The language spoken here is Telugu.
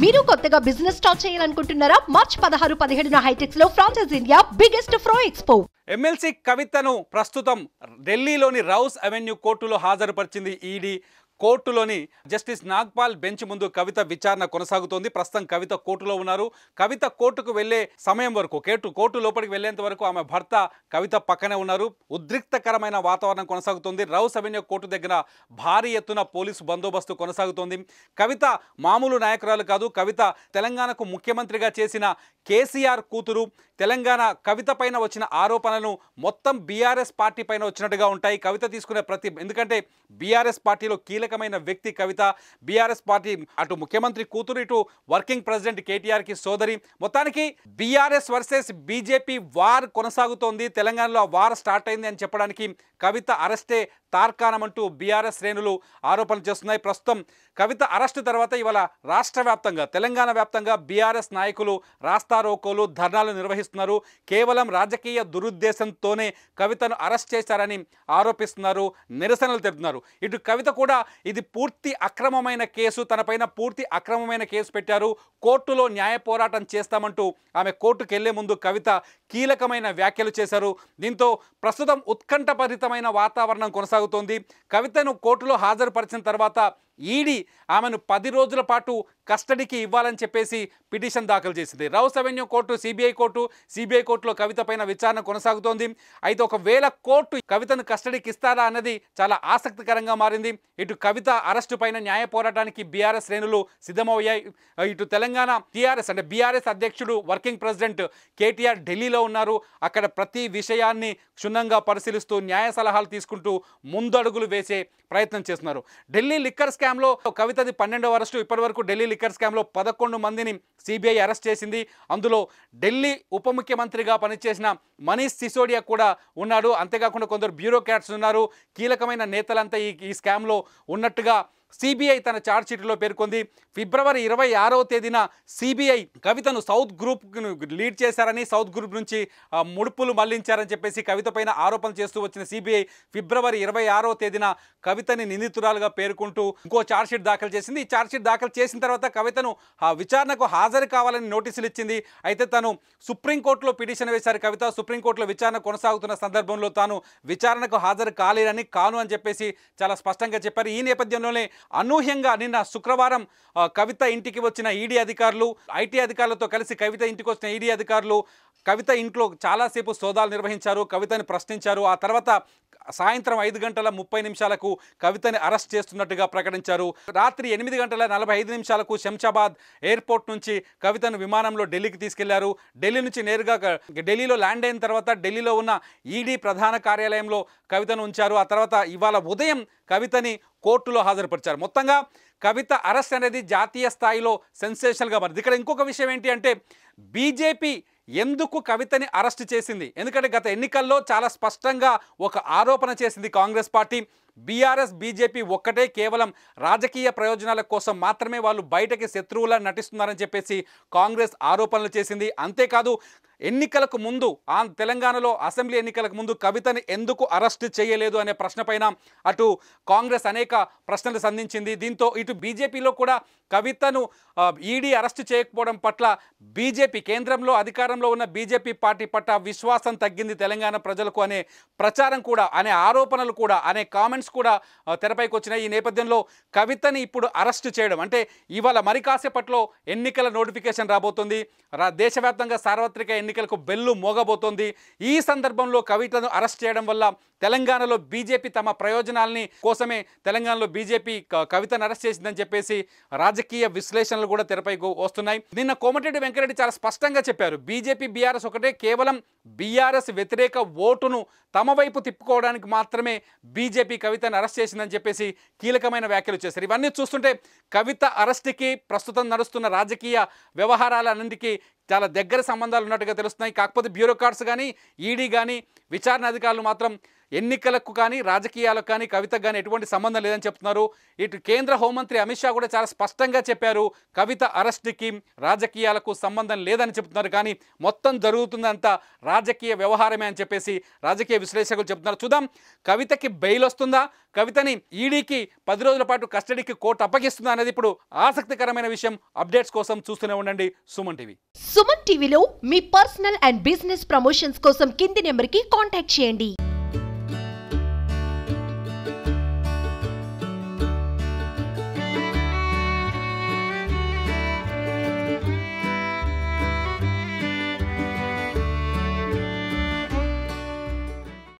మీరు కొత్తగా బిజినెస్ స్టార్ట్ చేయాలనుకుంటున్నారా? మార్చ్ 16, 17న హైటెక్స్ లో franchise India biggest ఫ్రో expo. MLC కవితను ప్రస్తుతం ఢిల్లీలోని రౌస్ అవెన్యూ కోర్టులో హాజరుపరిచింది ఈడీ. కోర్టులోని జస్టిస్ నాగ్పాల్ బెంచ్ ముందు కవిత విచారణ కొనసాగుతోంది. ప్రస్తుతం కవిత కోర్టులో ఉన్నారు. కవిత కోర్టుకు వెళ్లే సమయం వరకు, కోర్టు లోపలికి వెళ్లేంత వరకు ఆమె భర్త కవిత పక్కనే ఉన్నారు. ఉద్రిక్తకరమైన వాతావరణం కొనసాగుతోంది. రౌస్ అవెన్యూ కోర్టు దగ్గర భారీ ఎత్తున పోలీసు బందోబస్తు కొనసాగుతోంది. కవిత మామూలు నాయకురాలు కాదు. కవిత తెలంగాణకు ముఖ్యమంత్రిగా చేసిన కేసీఆర్ కూతురు. తెలంగాణ కవిత పైన వచ్చిన ఆరోపణలను మొత్తం బీఆర్ఎస్ పార్టీ పైన వచ్చినట్టుగా ఉంటాయి. కవిత తీసుకునే ఎందుకంటే బీఆర్ఎస్ పార్టీలో కీలకమైన వ్యక్తి కవిత. బీఆర్ఎస్ పార్టీ అటు ముఖ్యమంత్రి కూతురు, ఇటు వర్కింగ్ ప్రెసిడెంట్ కేటీఆర్కి సోదరి. మొత్తానికి బీఆర్ఎస్ వర్సెస్ బీజేపీ వార్ కొనసాగుతోంది. తెలంగాణలో ఆ వార్ స్టార్ట్ అయింది అని చెప్పడానికి కవిత అరెస్టే తార్కాణమంటూ బీఆర్ఎస్ శ్రేణులు ఆరోపణలు చేస్తున్నాయి. ప్రస్తుతం కవిత అరెస్టు తర్వాత ఇవాళ రాష్ట్ర వ్యాప్తంగా, తెలంగాణ వ్యాప్తంగా బీఆర్ఎస్ నాయకులు రాస్తారోకోలు, ధర్నాలు నిర్వహిస్తున్నారు. కేవలం రాజకీయ దురుద్దేశంతోనే కవితను అరెస్ట్ చేశారని ఆరోపిస్తున్నారు, నిరసనలు తెలుపుతున్నారు. ఇటు కవిత కూడా ఇది పూర్తి అక్రమమైన కేసు, తనపైన పూర్తి అక్రమమైన కేసు పెట్టారు, కోర్టులో న్యాయ పోరాటం చేస్తామంటూ ఆమె కోర్టుకు వెళ్లే ముందు కవిత కీలకమైన వ్యాఖ్యలు చేశారు. దీంతో ప్రస్తుతం ఉత్కంఠభరితమైన వాతావరణం కొనసాగుతోంది. కవితను కోర్టులో హాజరుపరిచిన తర్వాత ఈడీ ఆమెను 10 రోజుల పాటు కస్టడీకి ఇవ్వాలని చెప్పేసి పిటిషన్ దాఖలు చేసింది. రౌస్ అవెన్యూ కోర్టు, సిబిఐ కోర్టులో కవిత పైన విచారణ కొనసాగుతోంది. అయితే ఒకవేళ కోర్టు కవితను కస్టడీకి ఇస్తారా అన్నది చాలా ఆసక్తికరంగా మారింది. ఇటు కవిత అరెస్టు పైన న్యాయ పోరాటానికి బీఆర్ఎస్ శ్రేణులు సిద్ధమయ్యాయి. ఇటు తెలంగాణ టీఆర్ఎస్ అంటే బీఆర్ఎస్ అధ్యక్షుడు వర్కింగ్ ప్రెసిడెంట్ కేటీఆర్ ఢిల్లీలో ఉన్నారు. అక్కడ ప్రతి విషయాన్ని క్షుణ్ణంగా పరిశీలిస్తూ న్యాయ సలహాలు తీసుకుంటూ ముందడుగులు వేసే ప్రయత్నం చేస్తున్నారు. ఢిల్లీ లిక్కర్ స్కామ్లో కవితది 12వ అరెస్టు. ఇప్పటి వరకు ఢిల్లీ లిక్కర్ స్కామ్లో 11 మందిని సిబిఐ అరెస్ట్ చేసింది. అందులో ఢిల్లీ ఉప ముఖ్యమంత్రిగా పనిచేసిన మనీష్ సిసోడియా కూడా ఉన్నాడు. అంతేకాకుండా కొందరు బ్యూరోక్రాట్స్ ఉన్నారు. కీలకమైన నేతలంతా ఈ స్కామ్లో ఉన్నట్టుగా సిబిఐ తన ఛార్జ్షీట్లో పేర్కొంది. ఫిబ్రవరి 26వ తేదీన సిబిఐ కవితను సౌత్ గ్రూప్ను లీడ్ చేశారని, సౌత్ గ్రూప్ నుంచి ముడుపులు మళ్లించారని చెప్పేసి కవిత పైన ఆరోపణలు చేస్తూ వచ్చిన సిబిఐ ఫిబ్రవరి 26వ తేదీన కవితని నిందితురాలుగా పేర్కొంటూ ఇంకో ఛార్జ్షీట్ దాఖలు చేసింది. ఈ ఛార్జ్షీట్ దాఖలు చేసిన తర్వాత కవితను విచారణకు హాజరు కావాలని నోటీసులు ఇచ్చింది. అయితే తను సుప్రీంకోర్టులో పిటిషన్ వేశారు కవిత. సుప్రీంకోర్టులో విచారణ కొనసాగుతున్న సందర్భంలో తాను విచారణకు హాజరు కాను అని చెప్పేసి చాలా స్పష్టంగా చెప్పారు. ఈ నేపథ్యంలోనే అనూహ్యంగా నిన్న శుక్రవారం కవిత ఇంటికి వచ్చిన ఈడీ అధికారులు, ఐటీ అధికారులతో కలిసి కవిత ఇంటికి వచ్చిన ఈడీ అధికారులు కవిత ఇంట్లో చాలాసేపు సోదాలు నిర్వహించారు, కవితని ప్రశ్నించారు. ఆ తర్వాత సాయంత్రం 5:30 కవితని అరెస్ట్ చేస్తున్నట్టుగా ప్రకటించారు. రాత్రి 8:45 శంషాబాద్ ఎయిర్పోర్ట్ నుంచి కవితను విమానంలో ఢిల్లీకి తీసుకెళ్లారు. ఢిల్లీ నుంచి నేరుగా ఢిల్లీలో ల్యాండ్ అయిన తర్వాత ఢిల్లీలో ఉన్న ఈడీ ప్రధాన కార్యాలయంలో కవితను ఉంచారు. ఆ తర్వాత ఇవాళ ఉదయం కవితని కోర్టులో హాజరుపరిచారు. మొత్తంగా కవిత అరెస్ట్ అనేది జాతీయ స్థాయిలో సెన్సేషనల్గా మారింది. ఇక్కడ ఇంకొక విషయం ఏంటి అంటే బీజేపీ ఎందుకు కవితని అరెస్ట్ చేసింది? ఎందుకంటే గత ఎన్నికల్లో చాలా స్పష్టంగా ఒక ఆరోపణ చేసింది కాంగ్రెస్ పార్టీ. బీఆర్ఎస్ బీజేపీ ఒక్కటే, కేవలం రాజకీయ ప్రయోజనాల కోసం మాత్రమే వాళ్ళు బయటకి శత్రువులా నటిస్తున్నారని చెప్పేసి కాంగ్రెస్ ఆరోపణలు చేసింది. అంతేకాదు ఎన్నికలకు ముందు తెలంగాణలో అసెంబ్లీ ఎన్నికలకు ముందు కవితని ఎందుకు అరెస్ట్ చేయలేదు అనే ప్రశ్నపైన అటు కాంగ్రెస్ అనేక ప్రశ్నలు సంధించింది. దీంతో ఇటు బీజేపీలో కూడా కవితను ఈడీ అరెస్ట్ చేయకపోవడం పట్ల బీజేపీ, కేంద్రంలో అధికారంలో ఉన్న బీజేపీ పార్టీ పట్ల విశ్వాసం తగ్గింది తెలంగాణ ప్రజలకు అనే ప్రచారం కూడా, అనే ఆరోపణలు కూడా, అనే కామెంట్స్ కూడా తెరపైకి వచ్చినాయి. ఈ నేపథ్యంలో కవితని ఇప్పుడు అరెస్ట్ చేయడం అంటే ఇవాళ మరి కాసేపట్లో ఎన్నికల నోటిఫికేషన్ రాబోతుంది. దేశవ్యాప్తంగా సార్వత్రిక ఎన్నికలకు బెల్లు మోగబోతోంది. ఈ సందర్భంలో కవితను అరెస్ట్ చేయడం వల్ల తెలంగాణలో బీజేపీ తమ ప్రయోజనాలని కోసమే తెలంగాణలో బీజేపీ కవితను అరెస్ట్ చేసిందని చెప్పేసి రాజకీయ విశ్లేషణలు కూడా తెరపైకి వస్తున్నాయి. నిన్న కోమటిరెడ్డి వెంకరెడ్డి చాలా స్పష్టంగా చెప్పారు, బీజేపీ బీఆర్ఎస్ ఒకటే, కేవలం బీఆర్ఎస్ వ్యతిరేక ఓటును తమ వైపు తిప్పుకోవడానికి మాత్రమే బీజేపీ కవితను అరెస్ట్ చేసిందని చెప్పేసి కీలకమైన వ్యాఖ్యలు చేశారు. ఇవన్నీ చూస్తుంటే కవిత అరెస్ట్కి, ప్రస్తుతం నడుస్తున్న రాజకీయ వ్యవహారాలన్నింటికీ చాలా దగ్గర సంబంధాలు ఉన్నట్టుగా తెలుస్తున్నాయి. కాకపోతే బ్యూరోక్రాట్స్ కానీ ఈడీ కానీ విచారణ అధికారులు మాత్రం ఎన్నికలకు కానీ రాజకీయాలకు కానీ కవితకు కానీ ఎటువంటి సంబంధం లేదని చెప్తున్నారు. ఇటు కేంద్ర హోంమంత్రి అమిత్ షా కూడా చాలా స్పష్టంగా చెప్పారు, కవిత అరెస్ట్కి రాజకీయాలకు సంబంధం లేదని చెప్తున్నారు. కానీ మొత్తం జరుగుతుందంతా రాజకీయ వ్యవహారమే అని చెప్పేసి రాజకీయ విశ్లేషకులు చెప్తున్నారు. చూద్దాం, కవితకి బెయిల్ వస్తుందా, కవితని ఈడీకి 10 రోజుల పాటు కస్టడీకి కోర్టు అప్పగిస్తుందా అనేది ఇప్పుడు ఆసక్తికరమైన విషయం. అప్డేట్స్ కోసం చూస్తూనే ఉండండి సుమన్ టీవీ. సుమన్ టీవీలో మీ పర్సనల్ అండ్ బిజినెస్ ప్రమోషన్స్ కోసం కింది నెంబర్కి కాంటాక్ట్ చేయండి.